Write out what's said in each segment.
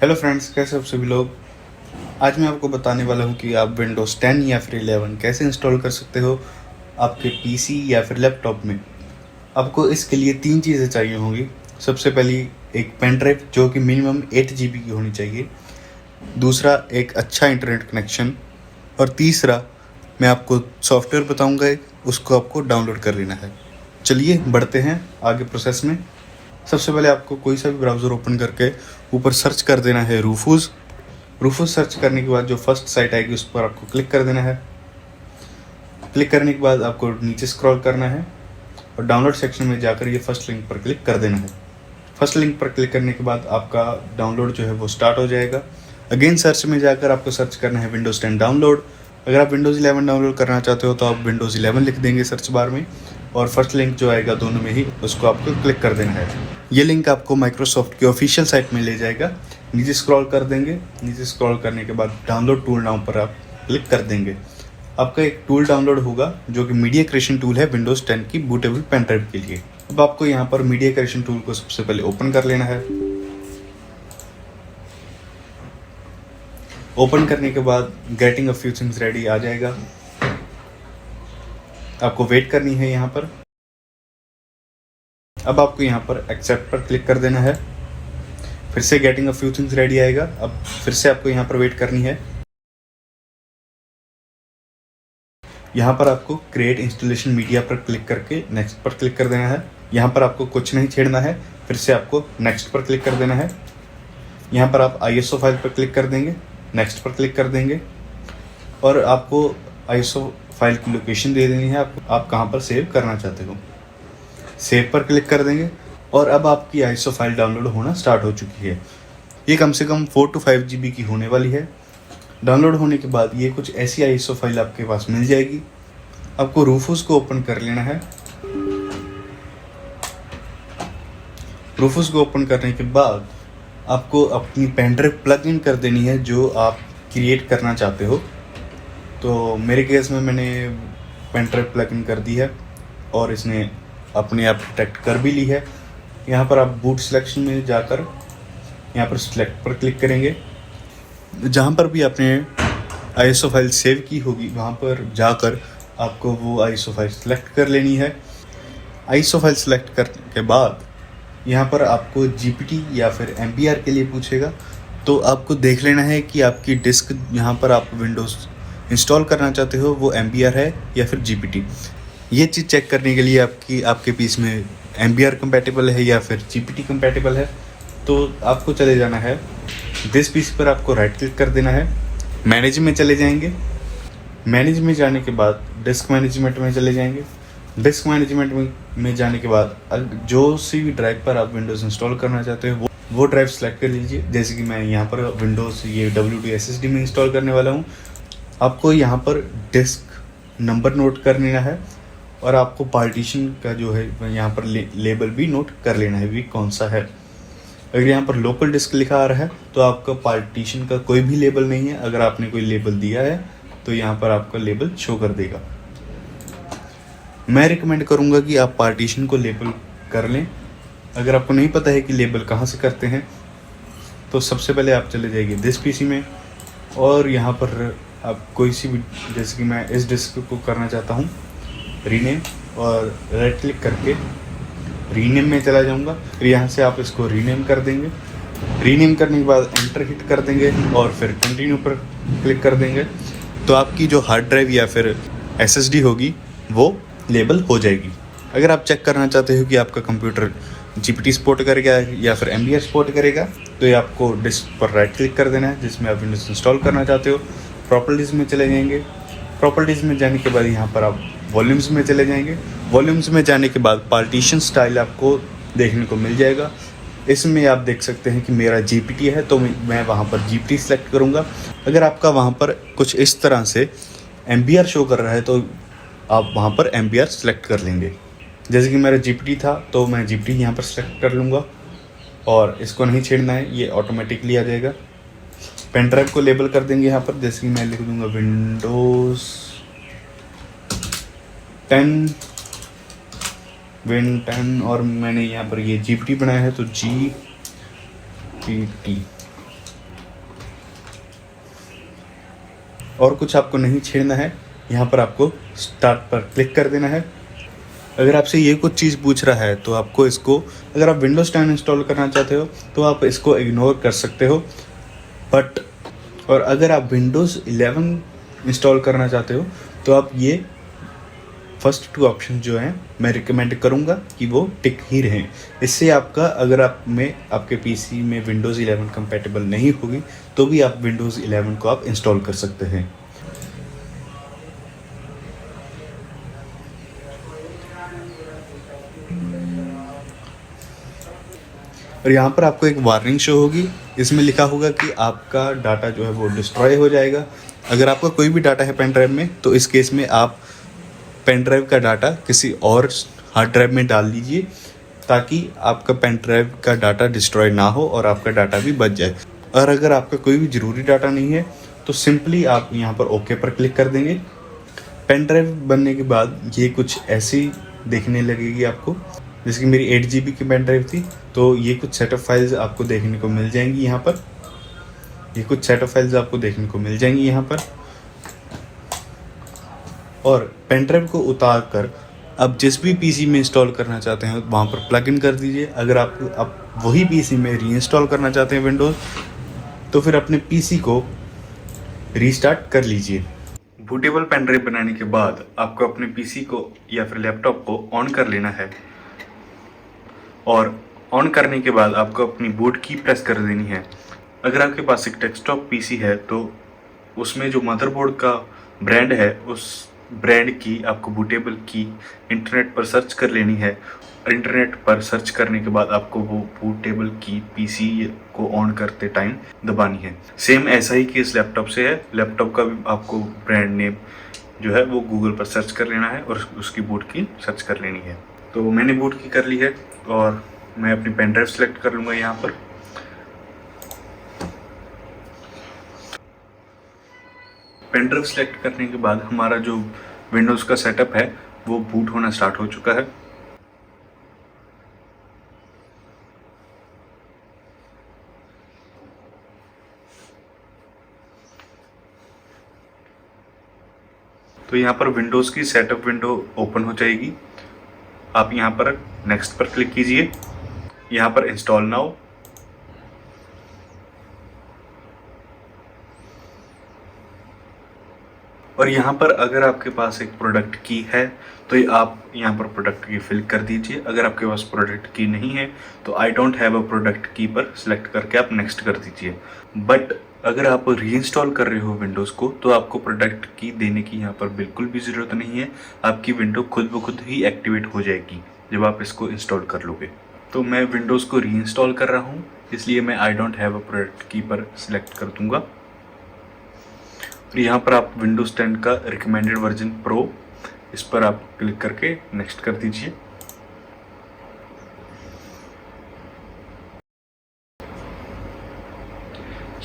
Hello friends, कैसे हो आप सभी लोग। आज मैं आपको बताने वाला हूं कि आप विंडोज़ 10 या फिर 11 कैसे इंस्टॉल कर सकते हो आपके पीसी या फिर लैपटॉप में। आपको इसके लिए 3 चीज़ें चाहिए होंगी। सबसे पहली एक पेन ड्राइव जो कि मिनिमम 8 GB की होनी चाहिए। दूसरा एक अच्छा इंटरनेट कनेक्शन। और तीसरा मैं आपको सॉफ्टवेयर बताऊंगा एक, उसको आपको डाउनलोड कर लेना है। चलिए बढ़ते हैं आगे प्रोसेस में। सबसे पहले आपको कोई सा भी ब्राउज़र ओपन करके ऊपर सर्च कर देना है रूफूज़। सर्च करने के बाद जो फर्स्ट साइट आएगी उस पर आपको क्लिक कर देना है। क्लिक करने के बाद आपको नीचे स्क्रॉल करना है और डाउनलोड सेक्शन में जाकर ये फर्स्ट लिंक पर क्लिक कर देना है। फर्स्ट लिंक पर क्लिक करने के बाद आपका डाउनलोड जो है वो स्टार्ट हो जाएगा। अगेन सर्च में जाकर आपको सर्च करना है विंडोज़ 10 डाउनलोड। अगर आप विंडोज़ 11 डाउनलोड करना चाहते हो तो आप विंडोज़ 11 लिख देंगे सर्च बार में, और फर्स्ट लिंक जो आएगा दोनों में ही उसको आपको क्लिक कर देना है। ये लिंक आपको माइक्रोसॉफ्ट की ऑफिशियल साइट में ले जाएगा। नीचे स्क्रॉल कर देंगे। नीचे स्क्रॉल करने के बाद डाउनलोड टूल नाउ पर आप क्लिक कर देंगे। आपका एक टूल डाउनलोड होगा जो कि मीडिया क्रिएशन टूल है विंडोज़ 10 की बूटेबल पेन ड्राइव के लिए। अब आपको यहाँ पर मीडिया क्रिएशन टूल को सबसे पहले ओपन कर लेना है। ओपन करने के बाद getting a few things ready आ जाएगा। आपको वेट करनी है यहाँ पर। अब आपको यहाँ पर एक्सेप्ट पर क्लिक कर देना है। फिर से getting a few things ready आएगा। अब फिर से आपको यहाँ पर वेट करनी है। यहाँ पर आपको क्रिएट इंस्टॉलेशन मीडिया पर क्लिक करके नेक्स्ट पर क्लिक कर देना है। यहाँ पर आपको कुछ नहीं छेड़ना है। फिर से आपको नेक्स्ट पर क्लिक कर देना है। यहाँ पर आप ISO फाइल पर क्लिक कर देंगे, नेक्स्ट पर क्लिक कर देंगे, और आपको ISO फाइल की लोकेशन दे देनी है आप कहाँ पर सेव करना चाहते हो। सेव पर क्लिक कर देंगे और अब आपकी ISO फाइल डाउनलोड होना स्टार्ट हो चुकी है। ये कम से कम 4 to 5 GB की होने वाली है। डाउनलोड होने के बाद ये कुछ ऐसी ISO फाइल आपके पास मिल जाएगी। आपको रूफूस को ओपन कर लेना है। रूफूस को ओपन करने के बाद आपको अपनी पेन ड्राइव प्लग इन कर देनी है जो आप क्रिएट करना चाहते हो। तो मेरे केस में मैंने पेन ड्राइव प्लग इन कर दी है और इसने अपने आप डिटेक्ट कर भी ली है। यहाँ पर आप बूट सिलेक्शन में जाकर यहाँ पर सिलेक्ट पर क्लिक करेंगे। जहाँ पर भी आपने ISO फाइल सेव की होगी वहाँ पर जाकर आपको वो ISO फाइल सेलेक्ट कर लेनी है। ISO फाइल सेलेक्ट करने के बाद यहाँ पर आपको GPT या फिर MBR के लिए पूछेगा, तो आपको देख लेना है कि आपकी डिस्क यहाँ पर आप विंडोज़ इंस्टॉल करना चाहते हो वो MBR है या फिर GPT। ये चीज़ चेक करने के लिए आपके पीस में MBR कंपैटिबल है या फिर GPT कंपैटिबल है, तो आपको चले जाना है दिस पीसी पर। आपको राइट क्लिक कर देना है, मैनेज में चले जाएंगे। मैनेज में जाने के बाद डिस्क मैनेजमेंट में चले जाएंगे। डिस्क मैनेजमेंट में जाने के बाद जो सी भी ड्राइव पर आप विंडोज़ इंस्टॉल करना चाहते हो वो ड्राइव सेलेक्ट कर लीजिए। जैसे कि मैं यहाँ पर विंडोज़ ये WD SSD में इंस्टॉल करने वाला हूँ। आपको यहाँ पर डिस्क नंबर नोट कर लेना है और आपको पार्टीशन का जो है यहाँ पर लेबल भी नोट कर लेना है भी कौन सा है। अगर यहाँ पर लोकल डिस्क लिखा आ रहा है तो आपका पार्टीशन का कोई भी लेबल नहीं है। अगर आपने कोई लेबल दिया है तो यहाँ पर आपका लेबल शो कर देगा। मैं रिकमेंड करूँगा कि आप पार्टीशन को लेबल कर लें। अगर आपको नहीं पता है कि लेबल कहाँ से करते हैं तो सबसे पहले आप चले जाइए दिस पीसी में और यहाँ पर आप कोई सी भी, जैसे कि मैं इस डिस्क को करना चाहता हूँ रीनेम, और राइट क्लिक करके रीनेम में चला जाऊँगा। फिर यहाँ से आप इसको रीनेम कर देंगे। रीनेम करने के बाद एंटर हिट कर देंगे और फिर कंटिन्यू पर क्लिक कर देंगे, तो आपकी जो हार्ड ड्राइव या फिर SSD होगी वो लेबल हो जाएगी। अगर आप चेक करना चाहते हो कि आपका कंप्यूटर GPT सपोर्ट करेगा या फिर MBR सपोर्ट करेगा तो ये आपको डिस्क पर राइट क्लिक कर देना है जिसमें आप विंडोज़ इंस्टॉल करना चाहते हो। प्रॉपर्टीज़ में चले जाएंगे। प्रॉपर्टीज़ में जाने के बाद यहाँ पर आप वॉल्यूम्स में चले जाएंगे। वॉल्यूम्स में जाने के बाद पार्टीशन स्टाइल आपको देखने को मिल जाएगा। इसमें आप देख सकते हैं कि मेरा GPT है तो मैं वहाँ पर GPT सेलेक्ट करूँगा। अगर आपका वहाँ पर कुछ इस तरह से MBR शो कर रहा है तो आप वहाँ पर MBR सेलेक्ट कर लेंगे। जैसे कि मेरा GPT था तो मैं GPT यहाँ पर सेलेक्ट कर लूँगा और इसको नहीं छेड़ना है, ये ऑटोमेटिकली आ जाएगा। पेन ड्राइव को लेबल कर देंगे यहाँ पर, जैसे कि मैं लिख दूँगा विंडोज़ 10 और मैंने यहाँ पर ये GPT बनाया है तो GPT और कुछ आपको नहीं छेड़ना है। यहाँ पर आपको स्टार्ट पर क्लिक कर देना है। अगर आपसे ये कुछ चीज़ पूछ रहा है तो आपको इसको, अगर आप विंडोज़ 10 इंस्टॉल करना चाहते हो तो आप इसको इग्नोर कर सकते हो। बट और अगर आप विंडोज़ 11 इंस्टॉल करना चाहते हो तो आप ये फर्स्ट 2 ऑप्शन जो हैं मैं रिकमेंड करूँगा कि वो टिक ही रहें। इससे आपका, अगर आप में आपके पीसी में विंडोज़ 11 कंपैटिबल नहीं होगी तो भी आप विंडोज़ 11 को आप इंस्टॉल कर सकते हैं। और यहाँ पर आपको एक वार्निंग शो होगी, इसमें लिखा होगा कि आपका डाटा जो है वो डिस्ट्रॉय हो जाएगा। अगर आपका कोई भी डाटा है पेन ड्राइव में तो इस केस में आप पेन ड्राइव का डाटा किसी और हार्ड ड्राइव में डाल दीजिए ताकि आपका पेन ड्राइव का डाटा डिस्ट्रॉय ना हो और आपका डाटा भी बच जाए। और अगर आपका कोई भी ज़रूरी डाटा नहीं है तो सिंपली आप यहाँ पर ओके पर क्लिक कर देंगे। पेन ड्राइव बनने के बाद ये कुछ ऐसी देखने लगेगी आपको, जैसे कि मेरी 8 GB की पेन ड्राइव थी तो ये कुछ सेटअप फाइल्स आपको देखने को मिल जाएंगी यहाँ पर। ये कुछ सेटअप फाइल्स आपको देखने को मिल जाएंगी यहाँ पर। और पेन ड्राइव को उतार कर आप जिस भी पीसी में इंस्टॉल करना चाहते हैं वहाँ पर प्लग इन कर दीजिए। अगर आप वही पीसी में रीइंस्टॉल करना चाहते हैं विंडोज़, तो फिर अपने पीसी को रीस्टार्ट कर लीजिए। बूटेबल पेन ड्राइव बनाने के बाद आपको अपने पीसी को या फिर लैपटॉप को ऑन कर लेना है और ऑन करने के बाद आपको अपनी बूट की प्रेस कर देनी है। अगर आपके पास एक डेस्कटॉप पीसी है तो उसमें जो मदरबोर्ड का ब्रांड है उस ब्रांड की आपको बूटेबल की इंटरनेट पर सर्च कर लेनी है। और इंटरनेट पर सर्च करने के बाद आपको वो बूटेबल की पीसी को ऑन करते टाइम दबानी है। सेम ऐसा ही केस लैपटॉप से है। लैपटॉप का भी आपको ब्रांड नेम जो है वो गूगल पर सर्च कर लेना है और उसकी बूट की सर्च कर लेनी है। तो मैंने बूट की कर ली है और मैं अपनी पेन ड्राइव सेलेक्ट कर लूँगा यहाँ पर। पेन ड्राइव सेलेक्ट करने के बाद हमारा जो विंडोज़ का सेटअप है वो बूट होना स्टार्ट हो चुका है। तो यहाँ पर विंडोज़ की सेटअप विंडो ओपन हो जाएगी। आप यहाँ पर नेक्स्ट पर क्लिक कीजिए। यहाँ पर इंस्टॉल नाउ, और यहाँ पर अगर आपके पास एक प्रोडक्ट की है तो आप यहाँ पर प्रोडक्ट की फिल कर दीजिए। अगर आपके पास प्रोडक्ट की नहीं है तो I don't have a product की पर सिलेक्ट करके आप नेक्स्ट कर दीजिए। बट अगर आप रीइंस्टॉल कर रहे हो विंडोज़ को तो आपको प्रोडक्ट की देने की यहाँ पर बिल्कुल भी ज़रूरत नहीं है। आपकी विंडो खुद ब खुद ही एक्टिवेट हो जाएगी जब आप इसको इंस्टॉल कर लोगे। तो मैं विंडोज़ को रीइंस्टॉल कर रहा हूँ, इसलिए मैं I don't have a product की पर सिलेक्ट कर दूँगा। और यहाँ पर आप विंडोज़ 10 का रिकमेंडेड वर्जन प्रो, इस पर आप क्लिक करके नेक्स्ट कर दीजिए।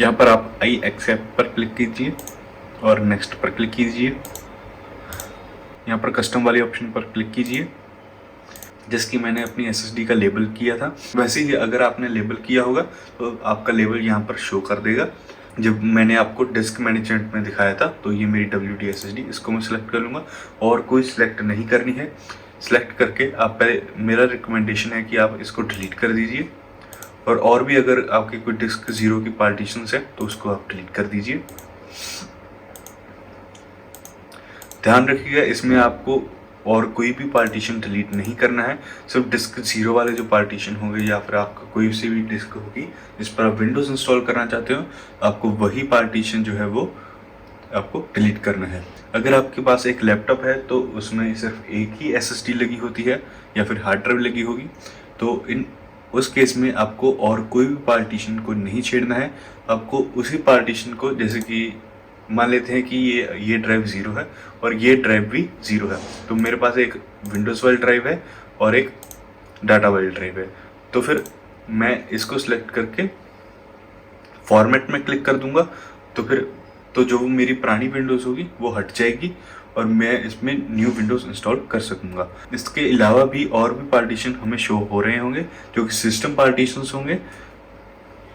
यहाँ पर आप आई एक्सेप्ट पर क्लिक कीजिए और नेक्स्ट पर क्लिक कीजिए। यहाँ पर कस्टम वाले ऑप्शन पर क्लिक कीजिए जिसकी मैंने अपनी एसएसडी का लेबल किया था। वैसे ही अगर आपने लेबल किया होगा तो आपका लेबल यहाँ पर शो कर देगा। जब मैंने आपको डिस्क मैनेजमेंट में दिखाया था तो ये मेरी WD SSD, इसको मैं सिलेक्ट कर लूँगा और कोई सिलेक्ट नहीं करनी है। सिलेक्ट करके आप पहले, मेरा रिकमेंडेशन है कि आप इसको डिलीट कर दीजिए और भी अगर आपकी कोई डिस्क 0 की पार्टीशंस है तो उसको आप डिलीट कर दीजिए। ध्यान रखिएगा इसमें आपको और कोई भी पार्टीशन डिलीट नहीं करना है, सिर्फ डिस्क 0 वाले जो पार्टीशन होंगे या फिर आपका कोई सी भी डिस्क होगी जिस पर आप विंडोज़ इंस्टॉल करना चाहते हो, आपको वही पार्टीशन जो है वो आपको डिलीट करना है। अगर आपके पास एक लैपटॉप है तो उसमें सिर्फ एक ही SSD लगी होती है या फिर हार्ड ड्राइव लगी होगी, तो उस केस में आपको और कोई भी पार्टीशन को नहीं छेड़ना है। आपको उसी पार्टीशन को, जैसे कि मान लेते हैं कि ये ड्राइव 0 है और ये ड्राइव भी 0 है, तो मेरे पास एक विंडोज़ वाली ड्राइव है और एक डाटा वाली ड्राइव है, तो फिर मैं इसको सिलेक्ट करके फॉर्मेट में क्लिक कर दूंगा। तो जो मेरी पुरानी विंडोज़ होगी वो हट जाएगी और मैं इसमें न्यू विंडोज़ इंस्टॉल कर सकूंगा। इसके अलावा भी और भी पार्टीशन हमें शो हो रहे होंगे जो कि सिस्टम पार्टीशंस होंगे,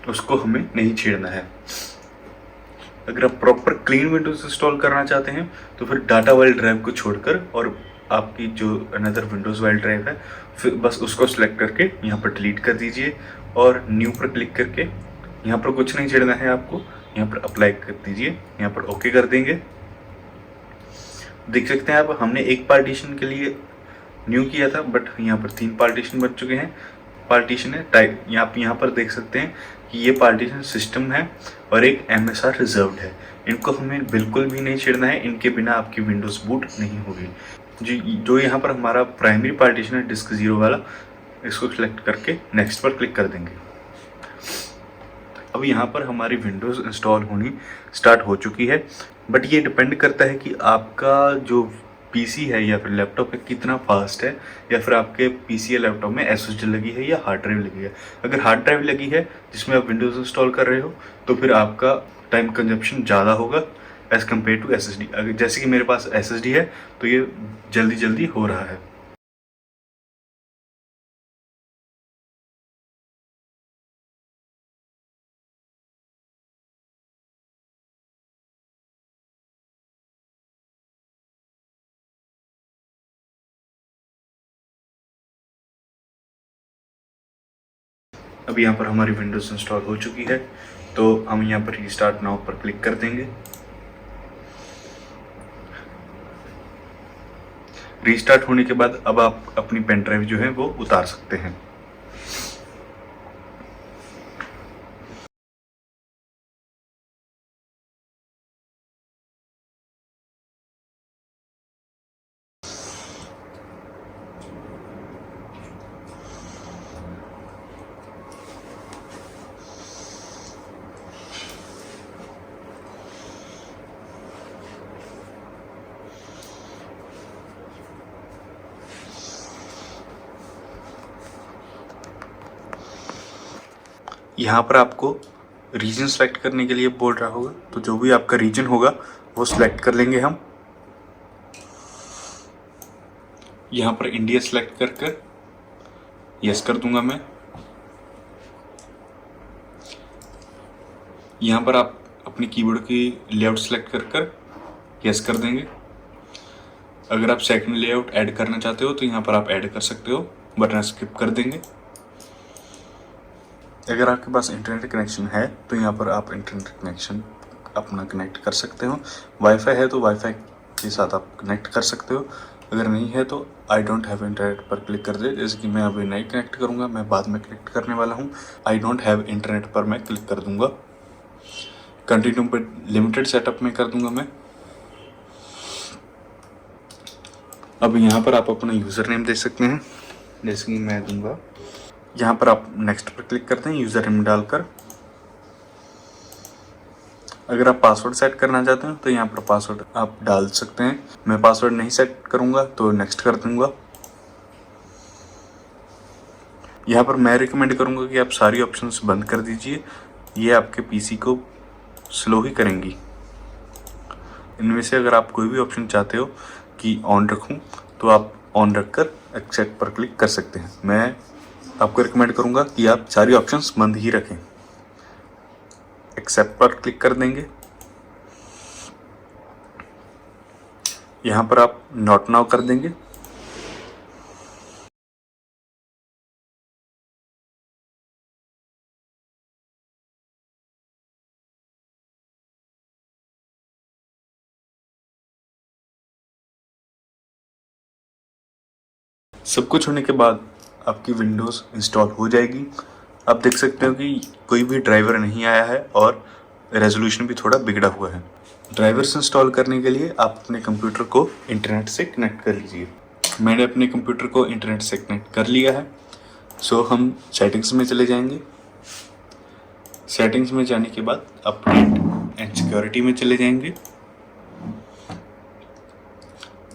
उसको हमें नहीं छेड़ना है। अगर आप प्रॉपर क्लीन विंडोज़ इंस्टॉल करना चाहते हैं तो फिर डाटा वाली ड्राइव को छोड़कर और आपकी जो अनदर विंडोज़ वाली ड्राइव है फिर बस उसको सिलेक्ट करके यहाँ पर डिलीट कर दीजिए और न्यू पर क्लिक करके यहाँ पर कुछ नहीं छेड़ना है आपको, यहाँ पर अप्लाई कर दीजिए, यहाँ पर ओके कर देंगे। देख सकते हैं आप, हमने एक पार्टीशन के लिए न्यू किया था बट यहाँ पर 3 पार्टीशन बन चुके हैं। पार्टीशन है टाइप, यहाँ पर देख सकते हैं कि ये पार्टीशन सिस्टम है और एक MSR रिजर्व्ड है। इनको हमें बिल्कुल भी नहीं छेड़ना है, इनके बिना आपकी विंडोज़ बूट नहीं होगी। जो यहाँ पर हमारा प्राइमरी पार्टीशन है डिस्क 0 वाला, इसको सिलेक्ट करके नेक्स्ट पर क्लिक कर देंगे। अब यहाँ पर हमारी विंडोज़ इंस्टॉल होनी स्टार्ट हो चुकी है, बट ये डिपेंड करता है कि आपका जो पीसी है या फिर लैपटॉप है कितना फास्ट है, या फिर आपके पीसी या लैपटॉप में SSD लगी है या हार्ड ड्राइव लगी है। अगर हार्ड ड्राइव लगी है जिसमें आप विंडोज़ इंस्टॉल कर रहे हो तो फिर आपका टाइम कंजप्शन ज़्यादा होगा एज़ कम्पेयर टू SSD। अगर जैसे कि मेरे पास SSD है तो ये जल्दी जल्दी हो रहा है। अब यहाँ पर हमारी विंडोज़ इंस्टॉल हो चुकी है, तो हम यहाँ पर रीस्टार्ट नाउ पर क्लिक कर देंगे। रीस्टार्ट होने के बाद अब आप अपनी पेन ड्राइव जो है वो उतार सकते हैं। यहाँ पर आपको रीजन सेलेक्ट करने के लिए बोल रहा होगा, तो जो भी आपका रीजन होगा वो सिलेक्ट कर लेंगे हम। यहाँ पर इंडिया सेलेक्ट कर कर यस कर दूंगा मैं। यहाँ पर आप अपनी कीबोर्ड की लेआउट सेलेक्ट कर कर यस कर देंगे। अगर आप सेकंड लेआउट ऐड करना चाहते हो तो यहाँ पर आप ऐड कर सकते हो, बटन स्किप कर देंगे। अगर आपके पास इंटरनेट कनेक्शन है तो यहाँ पर आप इंटरनेट कनेक्शन अपना कनेक्ट कर सकते हो। वाईफाई है तो वाईफाई के साथ आप कनेक्ट कर सकते हो। अगर नहीं है तो आई डोंट हैव इंटरनेट पर क्लिक कर दे। जैसे कि मैं अभी नहीं कनेक्ट करूँगा, मैं बाद में कनेक्ट करने वाला हूँ। आई डोंट हैव इंटरनेट पर मैं क्लिक कर दूँगा। कंटिन्यू पर लिमिटेड सेटअप में कर दूँगा मैं। अब यहाँ पर आप अपना यूज़र नेम दे सकते हैं, जैसे कि मैं दूँगा। यहाँ पर आप नेक्स्ट पर क्लिक करते हैं यूज़र नेम डालकर। अगर आप पासवर्ड सेट करना चाहते हैं तो यहाँ पर पासवर्ड आप डाल सकते हैं। मैं पासवर्ड नहीं सेट करूँगा तो नेक्स्ट कर दूँगा। यहाँ पर मैं रिकमेंड करूँगा कि आप सारी ऑप्शंस बंद कर दीजिए, ये आपके पीसी को स्लो ही करेंगी। इनमें से अगर आप कोई भी ऑप्शन चाहते हो कि ऑन रखूँ तो आप ऑन रखकर एक्सेप्ट पर क्लिक कर सकते हैं। मैं आपको रिकमेंड करूँगा कि आप सारी ऑप्शंस बंद ही रखें। एक्सेप्ट पर क्लिक कर देंगे। यहाँ पर आप नॉट नाउ कर देंगे। सब कुछ होने के बाद आपकी विंडोज़ इंस्टॉल हो जाएगी। आप देख सकते हो कि कोई भी ड्राइवर नहीं आया है और रेजोल्यूशन भी थोड़ा बिगड़ा हुआ है। ड्राइवर्स इंस्टॉल करने के लिए आप अपने कंप्यूटर को इंटरनेट से कनेक्ट कर लीजिए। मैंने अपने कंप्यूटर को इंटरनेट से कनेक्ट कर लिया है। सो हम सेटिंग्स में चले जाएंगे। सेटिंग्स में जाने के बाद अपडेट एंड सिक्योरिटी में चले जाएंगे।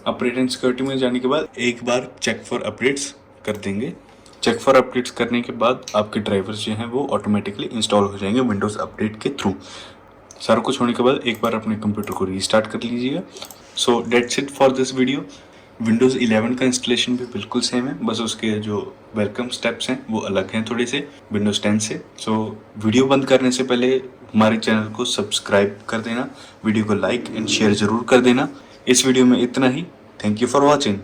अपडेट एंड सिक्योरिटी में जाने के बाद एक बार चेक फॉर अपडेट्स कर देंगे। चेक फॉर अपडेट्स करने के बाद आपके ड्राइवर्स जो हैं वो ऑटोमेटिकली इंस्टॉल हो जाएंगे विंडोज़ अपडेट के थ्रू। सारा कुछ होने के बाद एक बार अपने कंप्यूटर को रीस्टार्ट कर लीजिएगा। So that's it for this video. Windows 11 का इंस्टॉलेशन भी बिल्कुल सेम है, बस उसके जो वेलकम स्टेप्स हैं वो अलग हैं थोड़े से विंडोज़ 10 से। सो वीडियो बंद करने से पहले हमारे चैनल को सब्सक्राइब कर देना, वीडियो को लाइक एंड शेयर ज़रूर कर देना। इस वीडियो में इतना ही। Thank you for watching.